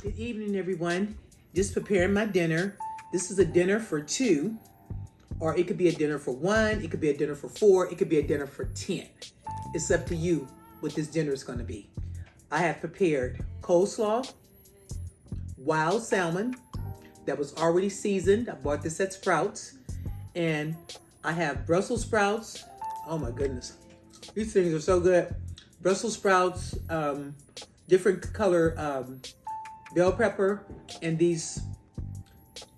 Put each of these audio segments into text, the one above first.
Good evening, everyone. Just preparing my dinner. This is a dinner for 2, or it could be a dinner for 1, it could be a dinner for 4, it could be a dinner for 10. It's up to you what this dinner is going to be. I have prepared coleslaw, wild salmon that was already seasoned. I bought this at Sprouts. And I have Brussels sprouts. Oh my goodness. These things are so good. Brussels sprouts, different color bell pepper, and these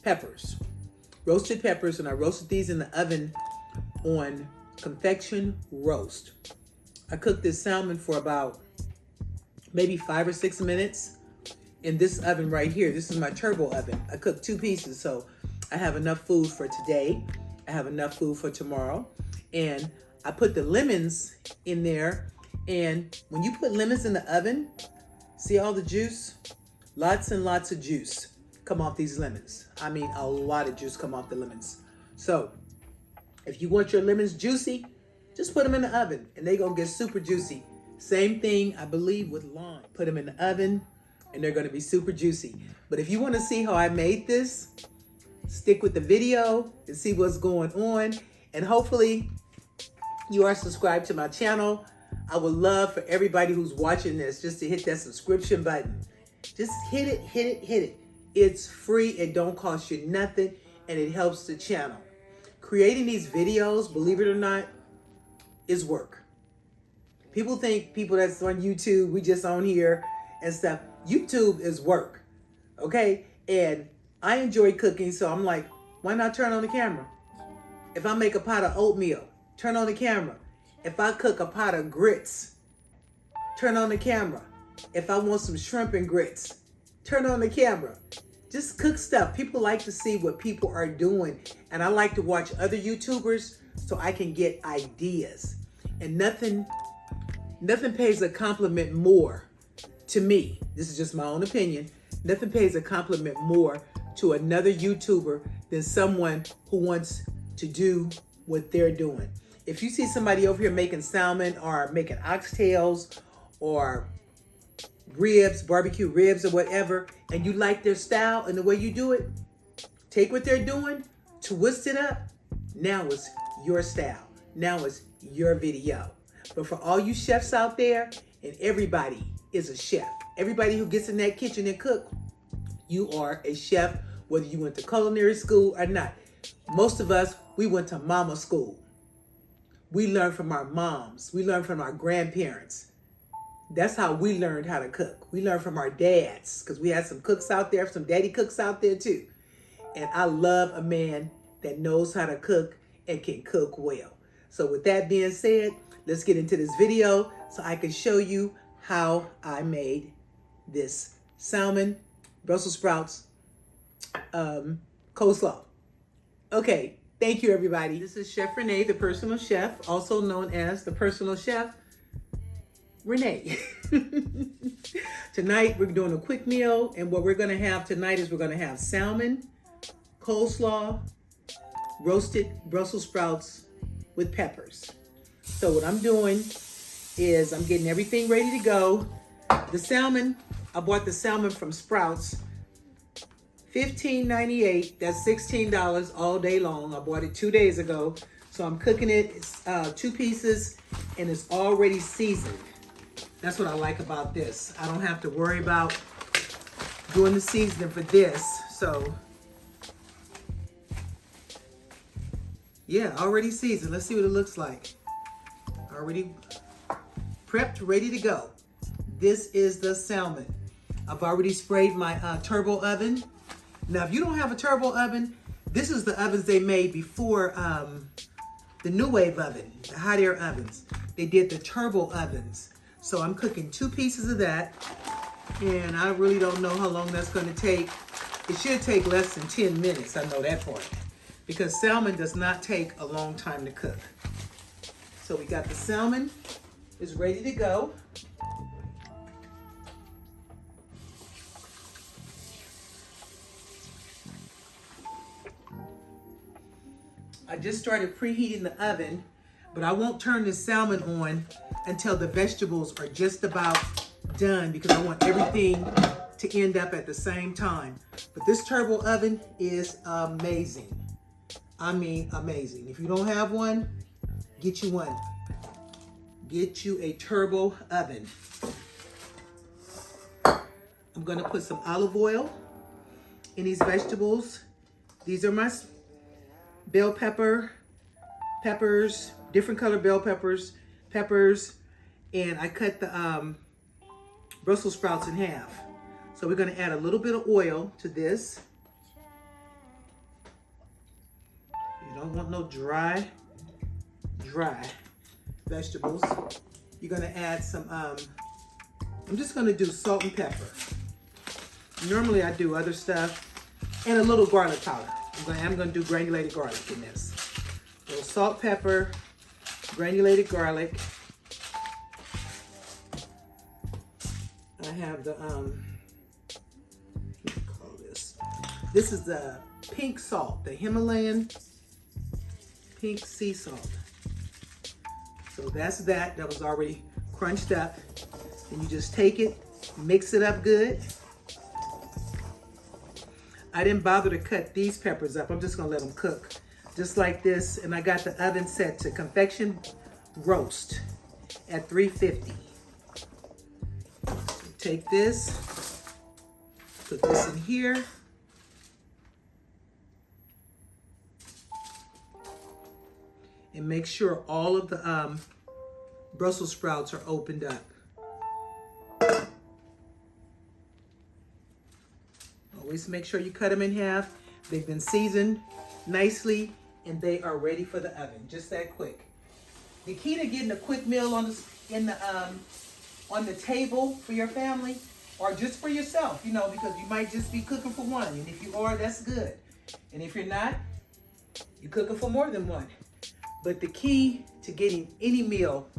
peppers, roasted peppers, and I roasted these in the oven on convection roast. I cooked this salmon for about maybe 5 or 6 minutes in this oven right here. This is my turbo oven. I cooked 2 pieces, so I have enough food for today. I have enough food for tomorrow. And I put the lemons in there. And when you put lemons in the oven, see all the juice? Lots and lots of juice come off these lemons. I mean, a lot of juice come off the lemons. So if you want your lemons juicy, just put them in the oven and they're gonna get super juicy. Same thing, I believe, with lime. Put them in the oven and they're gonna be super juicy. But if you wanna see how I made this, stick with the video and see what's going on. And hopefully you are subscribed to my channel. I would love for everybody who's watching this just to hit that subscription button. Just hit it, hit it, hit it. It's free, it don't cost you nothing, and it helps the channel. Creating these videos, believe it or not, is work. People think people that's on YouTube, we just on here and stuff. YouTube is work, okay? And I enjoy cooking, so I'm like, why not turn on the camera? If I make a pot of oatmeal, turn on the camera. If I cook a pot of grits, turn on the camera. If I want some shrimp and grits, turn on the camera. Just cook stuff. People like to see what people are doing. And I like to watch other YouTubers so I can get ideas. And nothing pays a compliment more to me. This is just my own opinion. Nothing pays a compliment more to another YouTuber than someone who wants to do what they're doing. If you see somebody over here making salmon or making oxtails or ribs, barbecue ribs or whatever, and you like their style and the way you do it, take what they're doing, twist it up. Now it's your style. Now it's your video. But for all you chefs out there, and everybody is a chef. Everybody who gets in that kitchen and cook, you are a chef, whether you went to culinary school or not. Most of us, we went to mama school. We learned from our moms. We learned from our grandparents. That's how we learned how to cook. We learned from our dads, because we had some cooks out there, some daddy cooks out there too. And I love a man that knows how to cook and can cook well. So with that being said, let's get into this video so I can show you how I made this salmon, Brussels sprouts, coleslaw. Okay, thank you everybody. This is Chef Renee, the personal chef, also known as the personal chef, Renee. Tonight we're doing a quick meal, and what we're gonna have tonight is we're gonna have salmon, coleslaw, roasted Brussels sprouts with peppers. So what I'm doing is I'm getting everything ready to go. The salmon, I bought the salmon from Sprouts, $15.98. That's $16 all day long. I bought it 2 days ago. So I'm cooking it. It's 2 pieces and it's already seasoned. That's what I like about this. I don't have to worry about doing the seasoning for this. So yeah, already seasoned. Let's see what it looks like. Already prepped, ready to go. This is the salmon. I've already sprayed my turbo oven. Now, if you don't have a turbo oven, this is the ovens they made before the new wave oven, the hot air ovens. They did the turbo ovens. So I'm cooking 2 pieces of that. And I really don't know how long that's gonna take. It should take less than 10 minutes, I know that part. Because salmon does not take a long time to cook. So we got the salmon, is ready to go. I just started preheating the oven, but I won't turn the salmon on until the vegetables are just about done because I want everything to end up at the same time. But this turbo oven is amazing. I mean, amazing. If you don't have one, get you one. Get you a turbo oven. I'm gonna put some olive oil in these vegetables. These are my bell peppers, different color bell peppers, and I cut the Brussels sprouts in half. So we're gonna add a little bit of oil to this. You don't want no dry vegetables. You're gonna add some, I'm just gonna do salt and pepper. Normally I do other stuff, and a little garlic powder. I'm gonna do granulated garlic in this. A little salt, pepper, granulated garlic. I have the, what do you call this? This is the pink salt, the Himalayan pink sea salt. So that's that was already crunched up. And you just take it, mix it up good. I didn't bother to cut these peppers up. I'm just gonna let them cook just like this. And I got the oven set to convection roast at 350. So take this, put this in here. And make sure all of the Brussels sprouts are opened up. Always make sure you cut them in half. They've been seasoned nicely and they are ready for the oven. Just that quick. The key to getting a quick meal on the table for your family or just for yourself, you know, because you might just be cooking for one. And if you are, that's good. And if you're not, you're cooking for more than one. But the key to getting any meal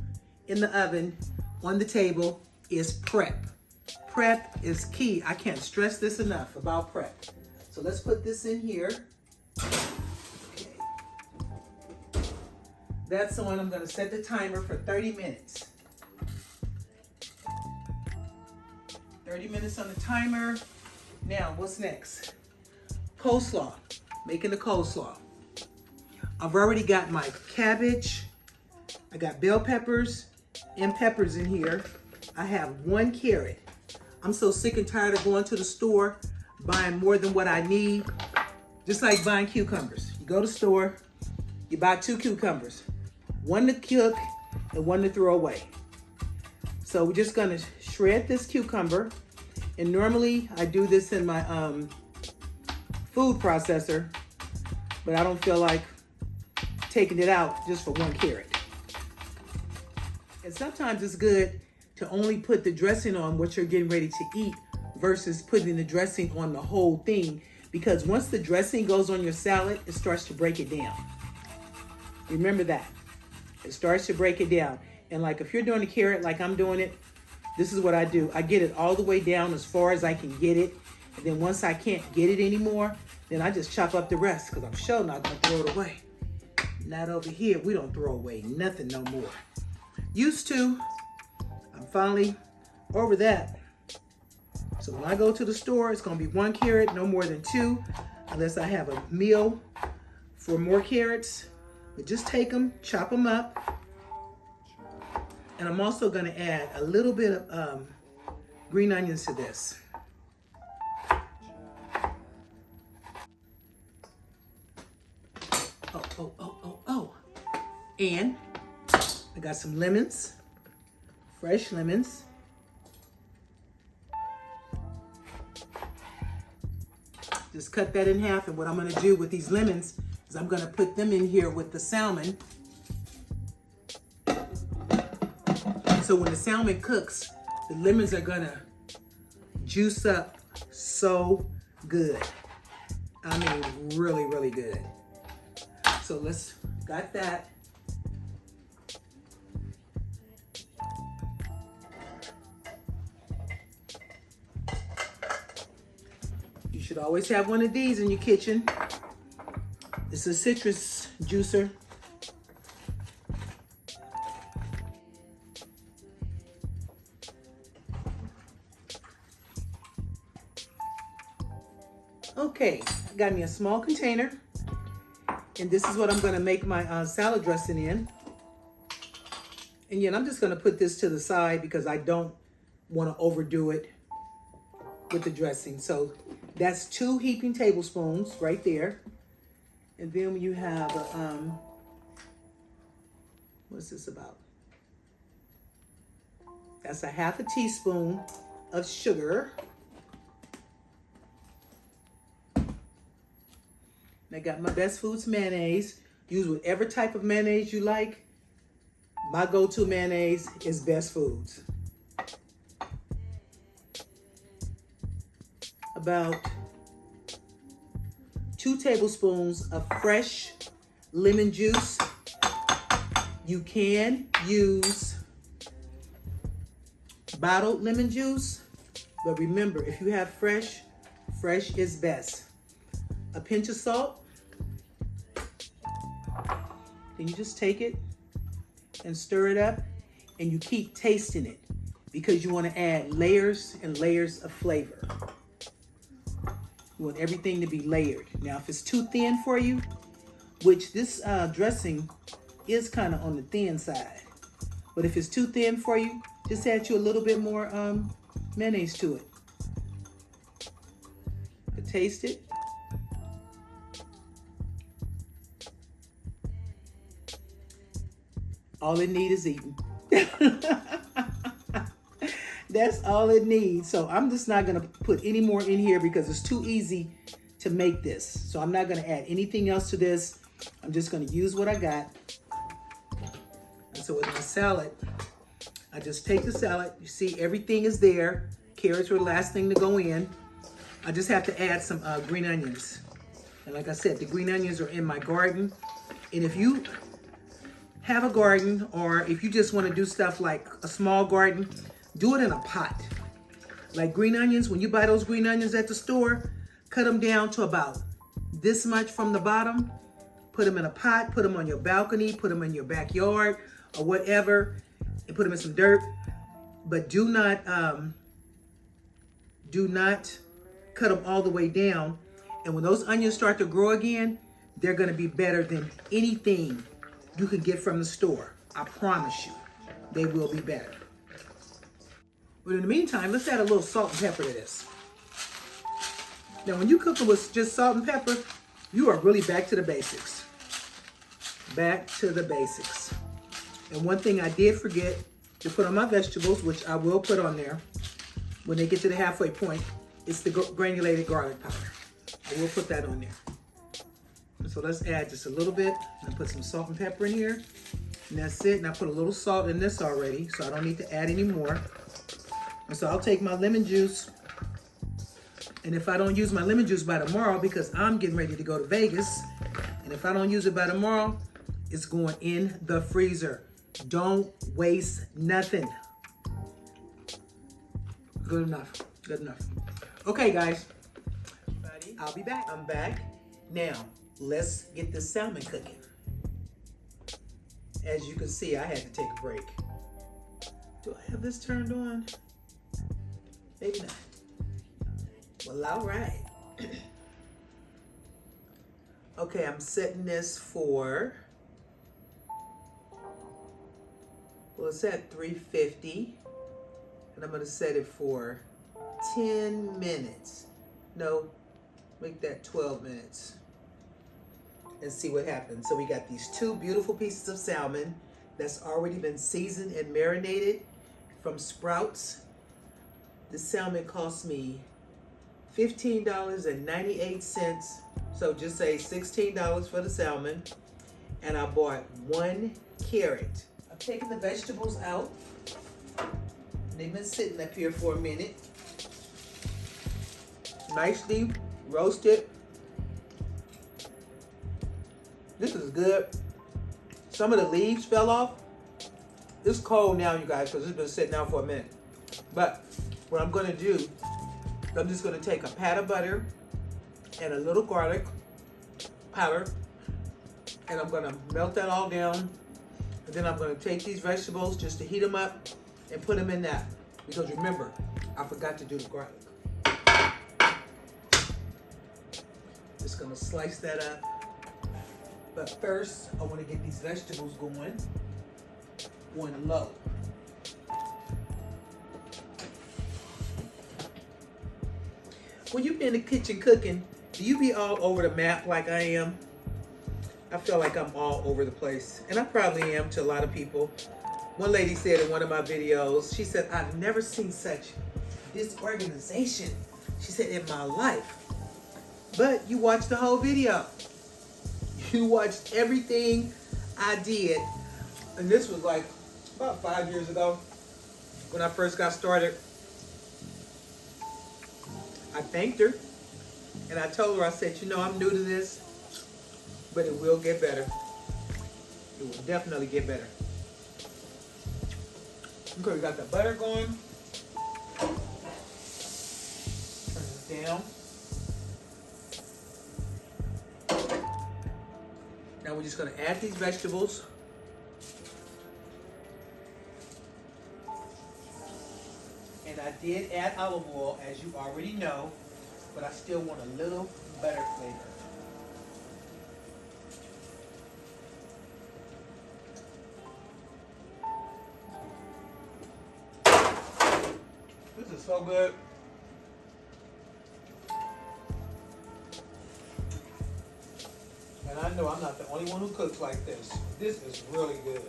in the oven on the table is prep. Prep is key. I can't stress this enough about prep. So let's put this in here. Okay. That's on. I'm going to set the timer for 30 minutes. 30 minutes on the timer. Now, what's next? Coleslaw. Making the coleslaw. I've already got my cabbage. I got bell peppers and peppers in here. I have 1 carrot. I'm so sick and tired of going to the store, buying more than what I need. Just like buying cucumbers. You go to the store, you buy 2 cucumbers. 1 to cook and 1 to throw away. So we're just gonna shred this cucumber. And normally I do this in my food processor, but I don't feel like taking it out just for 1 carrot. And sometimes it's good to only put the dressing on what you're getting ready to eat versus putting the dressing on the whole thing, because once the dressing goes on your salad, it starts to break it down. Remember that. It starts to break it down. And like if you're doing a carrot like I'm doing it, this is what I do. I get it all the way down as far as I can get it. And then once I can't get it anymore, then I just chop up the rest, because I'm sure not gonna throw it away. Not over here. We don't throw away nothing no more. Used to. I'm finally over that. So when I go to the store, it's gonna be 1 carrot, no more than 2, unless I have a meal for more carrots. But just take them, chop them up. And I'm also gonna add a little bit of green onions to this. Oh. And I got some lemons. Fresh lemons. Just cut that in half, and what I'm going to do with these lemons is I'm going to put them in here with the salmon. So when the salmon cooks, the lemons are going to juice up so good. I mean, really, really good. So let's, got that. You should always have one of these in your kitchen. It's a citrus juicer. Okay, I got me a small container. And this is what I'm gonna make my salad dressing in. And yet I'm just gonna put this to the side because I don't wanna overdo it with the dressing. So that's 2 heaping tablespoons right there. And then you have, what's this about? That's a 1/2 teaspoon of sugar. And I got my Best Foods mayonnaise. Use whatever type of mayonnaise you like. My go-to mayonnaise is Best Foods. About 2 tablespoons of fresh lemon juice. You can use bottled lemon juice, but remember, if you have fresh, fresh is best. A pinch of salt. Then you just take it and stir it up, and you keep tasting it because you want to add layers and layers of flavor. You want everything to be layered. Now, if it's too thin for you, which this dressing is kind of on the thin side, but if it's too thin for you, just add you a little bit more mayonnaise to it. But taste it. All it needs is eating. That's all it needs. So I'm just not gonna put any more in here because it's too easy to make this. So I'm not gonna add anything else to this. I'm just gonna use what I got. And so with my salad, I just take the salad. You see everything is there. Carrots were the last thing to go in. I just have to add some green onions. And like I said, the green onions are in my garden. And if you have a garden, or if you just want to do stuff like a small garden, do it in a pot. Like green onions, when you buy those green onions at the store, cut them down to about this much from the bottom, put them in a pot, put them on your balcony, put them in your backyard or whatever, and put them in some dirt. But do not cut them all the way down. And when those onions start to grow again, they're gonna be better than anything you can get from the store. I promise you, they will be better. But in the meantime, let's add a little salt and pepper to this. Now, when you cook it with just salt and pepper, you are really back to the basics. Back to the basics. And one thing I did forget to put on my vegetables, which I will put on there when they get to the halfway point, is the granulated garlic powder. I will put that on there. So let's add just a little bit. And put some salt and pepper in here. And that's it. And I put a little salt in this already, so I don't need to add any more. And so I'll take my lemon juice. And if I don't use my lemon juice by tomorrow, because I'm getting ready to go to Vegas, and if I don't use it by tomorrow, it's going in the freezer. Don't waste nothing. Good enough. Good enough. Okay, guys. I'll be back. I'm back. Now, let's get the salmon cooking. As you can see, I had to take a break. Do I have this turned on? Maybe not. Well, all right. Okay, I'm setting this for, well, it's at 350. And I'm gonna set it for 10 minutes. No, make that 12 minutes. And see what happens. So we got these 2 beautiful pieces of salmon that's already been seasoned and marinated from Sprouts. The salmon cost me $15.98. So just say $16 for the salmon. And I bought 1 carrot. I've taken the vegetables out. They've been sitting up here for a minute. Nicely roasted. This is good. Some of the leaves fell off. It's cold now, you guys, because it's been sitting out for a minute. But what I'm going to do, I'm just going to take a pat of butter and a little garlic powder, and I'm going to melt that all down. And then I'm going to take these vegetables just to heat them up and put them in that. Because remember, I forgot to do the garlic. Just gonna slice that up. But first, I want to get these vegetables going low. When you be in the kitchen cooking, do you be all over the map like I am? I feel like I'm all over the place, and I probably am to a lot of people. One lady said in one of my videos, she said, I've never seen such disorganization, she said, in my life. But you watched the whole video. You watched everything I did. And this was like about 5 years ago when I first got started. I thanked her and I told her, I said, you know, I'm new to this, but it will get better. It will definitely get better. Okay, we got the butter going. Turn this down. Now we're just going to add these vegetables. And I did add olive oil, as you already know, but I still want a little better flavor. This is so good. And I know I'm not the only one who cooks like this. This is really good.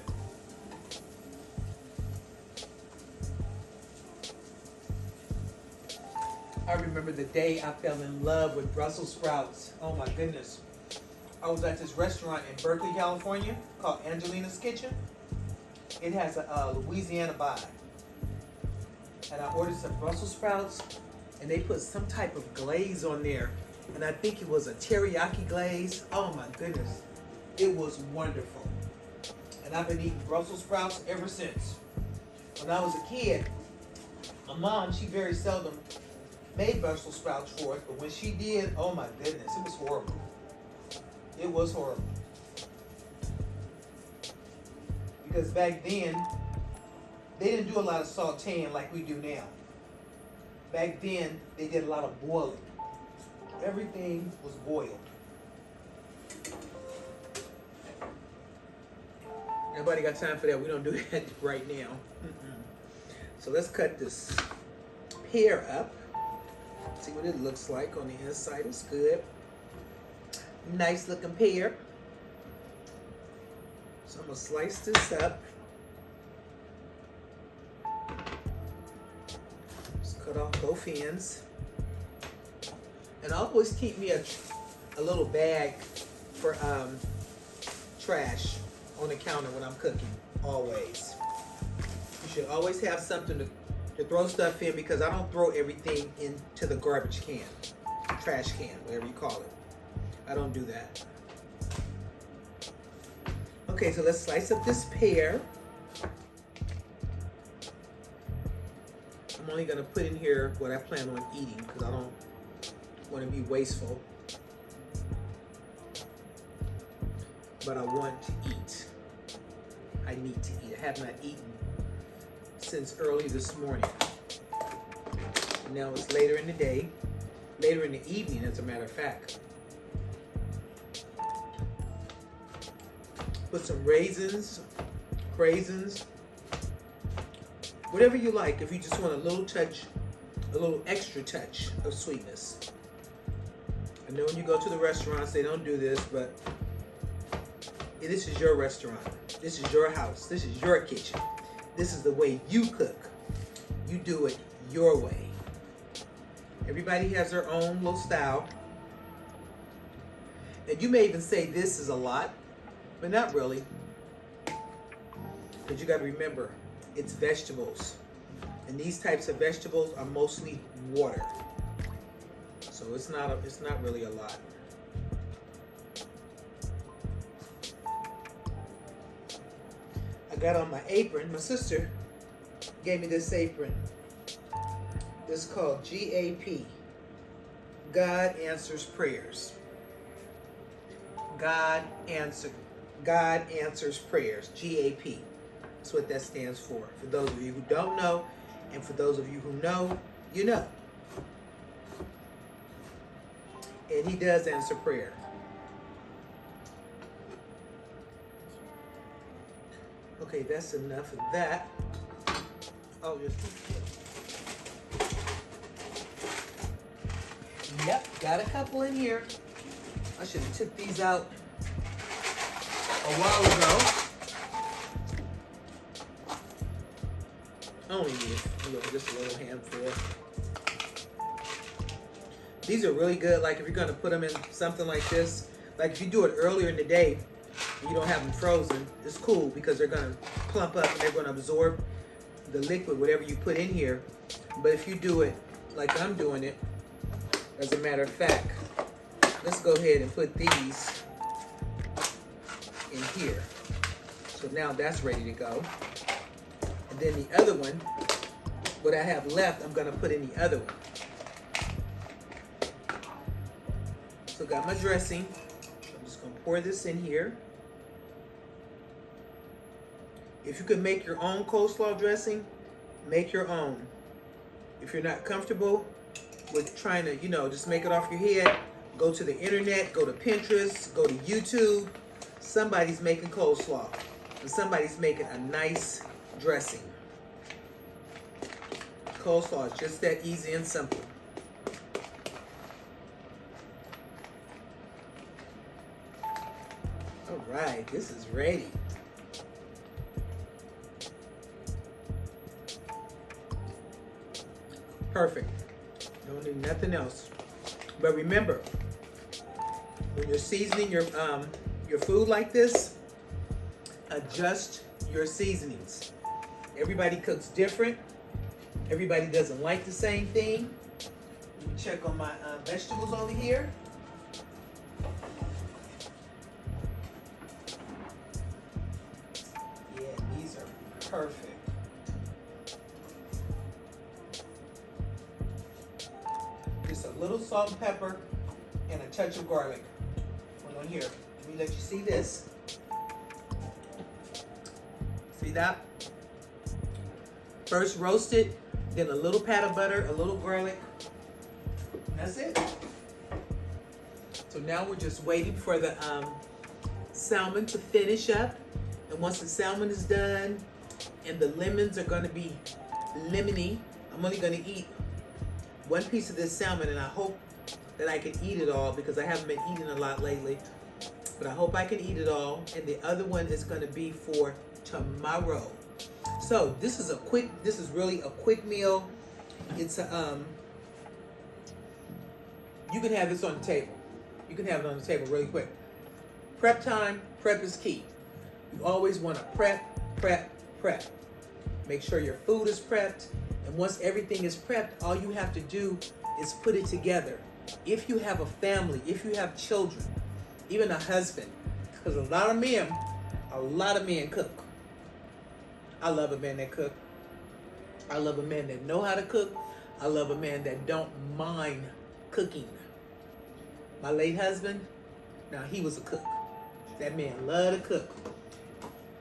I remember the day I fell in love with Brussels sprouts. Oh my goodness. I was at this restaurant in Berkeley, California called Angelina's Kitchen. It has a Louisiana vibe. And I ordered some Brussels sprouts and they put some type of glaze on there. And I think it was a teriyaki glaze. Oh my goodness. It was wonderful. And I've been eating Brussels sprouts ever since. When I was a kid, my mom, she very seldom made Brussels sprouts for us, but when she did, oh my goodness, it was horrible. It was horrible. Because back then, they didn't do a lot of sauteing like we do now. Back then, they did a lot of boiling. Everything was boiled. Nobody got time for that. We don't do that right now. So let's cut this pear up. See what it looks like on the inside. It's good. Nice looking pear. So I'm going to slice this up. Just cut off both ends. And always keep me a little bag for trash on the counter when I'm cooking. Always. You should always have something to throw stuff in, because I don't throw everything into the garbage can, trash can, whatever you call it. I don't do that. Okay, so let's slice up this pear. I'm only gonna put in here what I plan on eating, because I don't want to be wasteful. But I want to eat. I need to eat. I have not eaten since early this morning. Now it's later in the day, later in the evening, as a matter of fact. Put some raisins, whatever you like. If you just want a little touch, a little extra touch of sweetness. I know when you go to the restaurants, they don't do this, but this is your restaurant. This is your house. This is your kitchen. This is the way you cook. You do it your way. Everybody has their own little style. And you may even say this is a lot, but not really. Because you got to remember, it's vegetables. And these types of vegetables are mostly water. So it's not really a lot. I got on my apron. My sister gave me this apron. This is called GAP. God Answers Prayers. God Answers Prayers. GAP. That's what that stands for. For those of you who don't know, and for those of you who know, you know. And he does answer prayer. Okay, that's enough of that. Oh, just yep, got a couple in here. I should have took these out a while ago. I only need just a little handful. These are really good. Like if you're gonna put them in something like this, like if you do it earlier in the day, and you don't have them frozen, it's cool because they're gonna clump up and they're gonna absorb the liquid, whatever you put in here. But if you do it like I'm doing it, as a matter of fact, let's go ahead and put these in here. So now that's ready to go. And then the other one, what I have left, I'm gonna put in the other one. So got my dressing. I'm just gonna pour this in here. If you can make your own coleslaw dressing, make your own. If you're not comfortable with trying to, just make it off your head, go to the internet, go to Pinterest, go to YouTube. Somebody's making coleslaw and somebody's making a nice dressing. Coleslaw is just that easy and simple. All right, this is ready. Perfect. Don't need nothing else. But remember, when you're seasoning your food like this, adjust your seasonings. Everybody cooks different. Everybody doesn't like the same thing. Let me check on my vegetables over here. Yeah, these are perfect. Just a little salt and pepper and a touch of garlic. Hold on here. Let me let you see this. See that? First roast it, then a little pat of butter, a little garlic. That's it. So now we're just waiting for the salmon to finish up. And once the salmon is done and the lemons are going to be lemony, I'm only going to eat one piece of this salmon, and I hope that I can eat it all because I haven't been eating a lot lately. But I hope I can eat it all. And the other one is going to be for tomorrow. So this is really a quick meal. It's a you can have this on the table. You can have it on the table really quick. Prep time. Prep is key. You always want to prep. Make sure your food is prepped. And once everything is prepped, all you have to do is put it together. If you have a family, if you have children, even a husband, because a lot of men cook. I love a man that cook. I love a man that know how to cook. I love a man that don't mind cooking. My late husband, now he was a cook. That man loved to cook.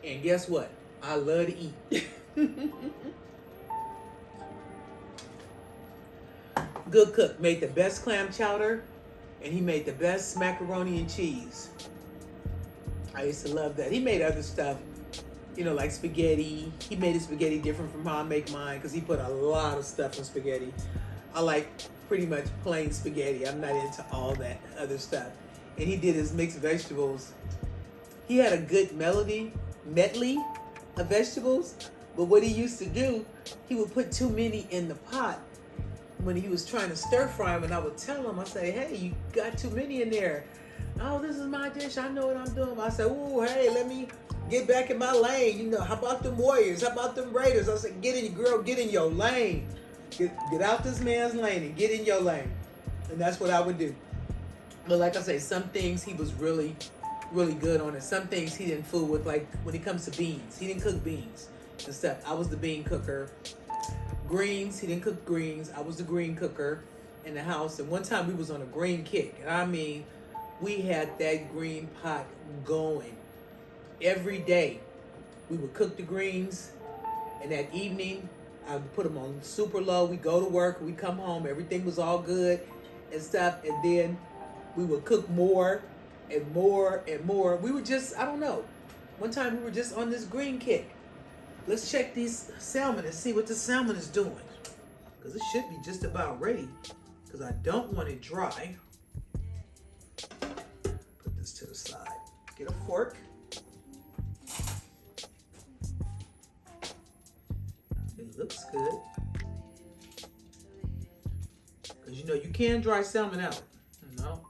And guess what? I love to eat. Good cook. Made the best clam chowder, and he made the best macaroni and cheese. I used to love that. He made other stuff, like spaghetti. He made his spaghetti different from how I make mine because he put a lot of stuff in spaghetti. I like pretty much plain spaghetti. I'm not into all that other stuff. And he did his mixed vegetables. He had a good medley of vegetables, but what he used to do, he would put too many in the pot when he was trying to stir fry them, and I would tell him, I say, hey, you got too many in there. Oh, this is my dish. I know what I'm doing. I said, oh, hey, let me get back in my lane. How about them Warriors? How about them Raiders? I said, get in your lane. Get out this man's lane and get in your lane. And that's what I would do. But like I say, some things he was really, really good on, and some things he didn't fool with, like when it comes to beans. He didn't cook beans and stuff. I was the bean cooker. Greens, he didn't cook greens. I was the green cooker in the house. And one time we was on a green kick. And I mean, we had that green pot going. Every day we would cook the greens. And that evening, I would put them on super low. We go to work, we come home, everything was all good and stuff. And then we would cook more and more and more. We were just, I don't know. One time we were just on this green kick. Let's check these salmon and see what the salmon is doing. Because it should be just about ready. Because I don't want it dry. Put this to the side. Get a fork. It looks good. Because you know you can dry salmon out. You know?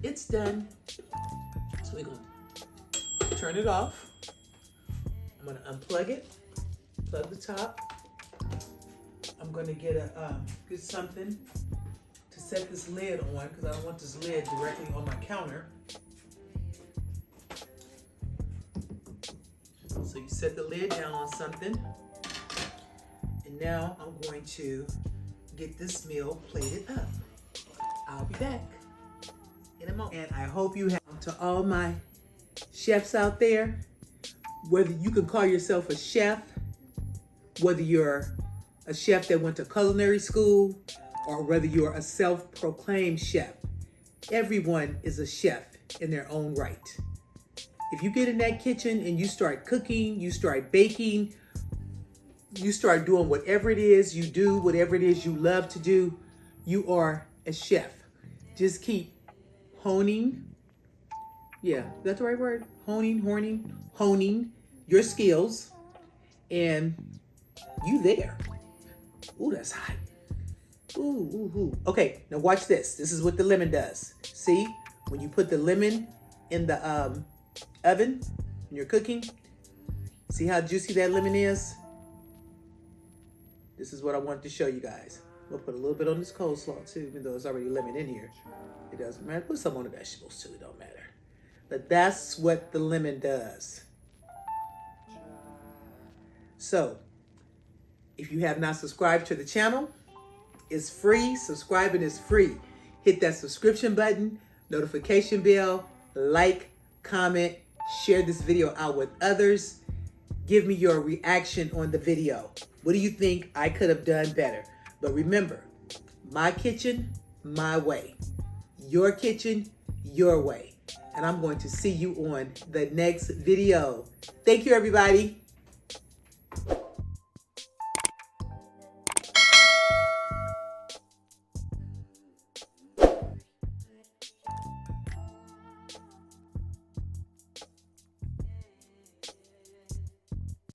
It's done. So we're going to turn it off. I'm going to unplug it. Plug the top. I'm going to get something to set this lid on because I don't want this lid directly on my counter. So you set the lid down on something. And now I'm going to get this meal plated up. I'll be back in a moment. And I hope you have, to all my chefs out there, whether you can call yourself a chef, whether you're a chef that went to culinary school, or whether you're a self-proclaimed chef, everyone is a chef in their own right. If you get in that kitchen and you start cooking, you start baking, you start doing whatever it is you do, whatever it is you love to do, you are a chef. Just keep honing. Yeah, that's the right word. Honing your skills, and you there. Ooh, that's hot. Ooh. Okay, now watch this. This is what the lemon does. See, when you put the lemon in the oven and you're cooking, see how juicy that lemon is? This is what I wanted to show you guys. We'll put a little bit on this coleslaw too, even though there's already lemon in here. It doesn't matter. Put some on the vegetables too, it don't matter. But that's what the lemon does. So, if you have not subscribed to the channel, it's free. Subscribing is free. Hit that subscription button, notification bell, like, comment, share this video out with others. Give me your reaction on the video. What do you think I could have done better? But remember, my kitchen, my way. Your kitchen, your way. And I'm going to see you on the next video. Thank you, everybody.